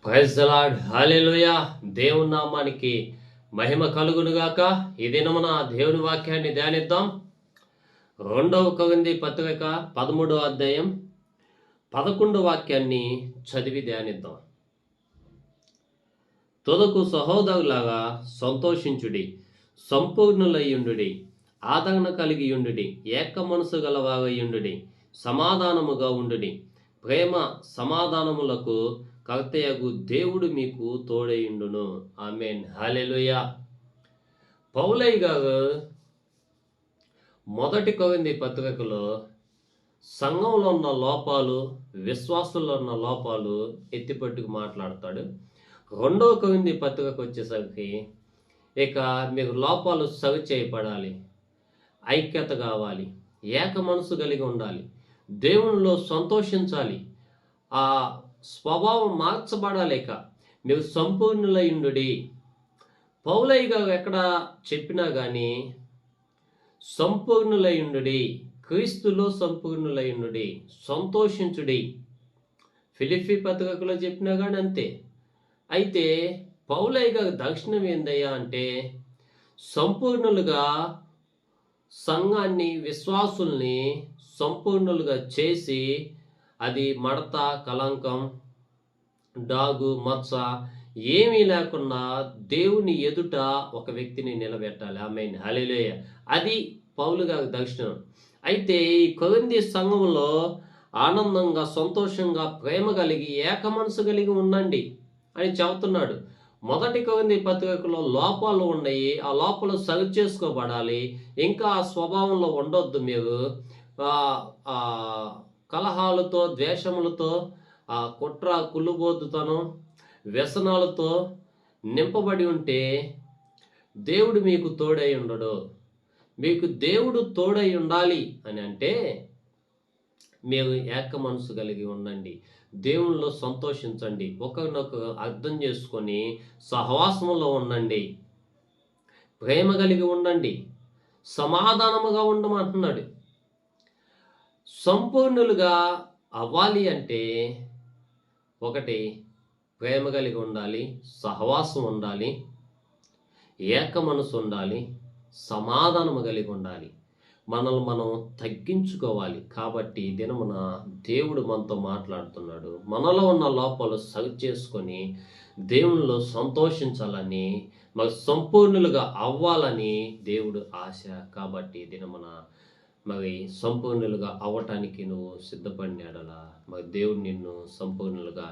Praise the lord, హల్లెలూయా. దేవుని నామానికి మహిమ కలుగునుగాక. ఈ దినమున దేవుని వాక్యాన్ని ధ్యానిద్దాం. 2వ కొరింథీ పత్రిక 13వ అధ్యాయం 11వ వాక్యాన్ని చదివి ధ్యానిద్దాం. తుదకు సహోదరులాగా సంతోషించుడి, సంపూర్ణులయ్యుండుడి, ఆదరణ కలిగియుండుడి, ఏక మనసు గలవారయ్యుండుడి, సమాధానముగా ఉండుడి. ప్రేమ సమాధానములకు కర్తయగు దేవుడు మీకు తోడైయుండును. ఆమేన్, హల్లెలూయా. పౌలయ్య గారు మొదటి కొరింథీ పత్రికలో సంఘంలో ఉన్న లోపాలు, విశ్వాసుల్లో ఉన్న లోపాలు ఎత్తిపట్టుకు మాట్లాడతాడు. 2వ కొరింథీ పత్రికకు వచ్చేసరికి ఇక మీకు లోపాలు సరి చేయబడాలి, ఐక్యత కావాలి, ఏక మనసు కలిగి ఉండాలి, దేవునిలో సంతోషించాలి, ఆ స్వభావం మార్చబడాలి. ఇక మీరు సంపూర్ణులయ్యుండుడి. పౌలయ్య గారు ఎక్కడ చెప్పినా కానీ సంపూర్ణులయ్యుండుడి, క్రీస్తులో సంపూర్ణులయ్యుండుడి, సంతోషించుడి. ఫిలిప్పీ పత్రికలో చెప్పినా కానీ అంతే. అయితే పౌలయ్య గారి దర్శనం ఏందయ్యా అంటే సంపూర్ణులుగా సంఘాన్ని, విశ్వాసుల్ని సంపూర్ణులుగా చేసి అది మడత, కలంకం, డాగు, మచ్చ ఏమీ లేకుండా దేవుని ఎదుట ఒక వ్యక్తిని నిలబెట్టాలి. ఆమేన్, హల్లెలూయా. అది పౌలు గారి దర్శనం. అయితే ఈ కొరింథీ సంఘంలో ఆనందంగా, సంతోషంగా, ప్రేమ కలిగి, ఏక మనసు కలిగి ఉండండి అని చెబుతున్నాడు. మొదటి కొరింథీ పత్రికలో లోపాలు ఉన్నాయి, ఆ లోపాలు సరి చేసుకోబడాలి. ఇంకా ఆ స్వభావంలో ఉండొద్దు. మీరు కలహాలతో, ద్వేషములతో, కుట్ర, కుళ్ళుబోతుతనం, వ్యసనాలతో నింపబడి ఉంటే దేవుడు మీకు తోడై ఉండడు. మీకు దేవుడు తోడై ఉండాలి అని అంటే మీరు ఏక మనసు కలిగి ఉండండి, దేవునిలో సంతోషించండి, ఒకరినొకరు అర్థం చేసుకొని సహవాసంలో ఉండండి, ప్రేమ కలిగి ఉండండి, సమాధానముగా ఉండమంటున్నాడు. సంపూర్ణులుగా అవ్వాలి అంటే ఒకటి ప్రేమ కలిగి ఉండాలి, సహవాసం ఉండాలి, ఏక మనసు ఉండాలి, సమాధానము కలిగి ఉండాలి, మనల్ని మనం తగ్గించుకోవాలి. కాబట్టి దినమున దేవుడు మనతో మాట్లాడుతున్నాడు. మనలో ఉన్న లోపాలు సరి చేసుకొని దేవునిలో సంతోషించాలని, మరి సంపూర్ణులుగా అవ్వాలని దేవుడు ఆశ. కాబట్టి దినమున మరి సంపూర్ణులుగా అవ్వటానికి నువ్వు సిద్ధపడినాడలా మరి దేవుడు నిన్ను సంపూర్ణులుగా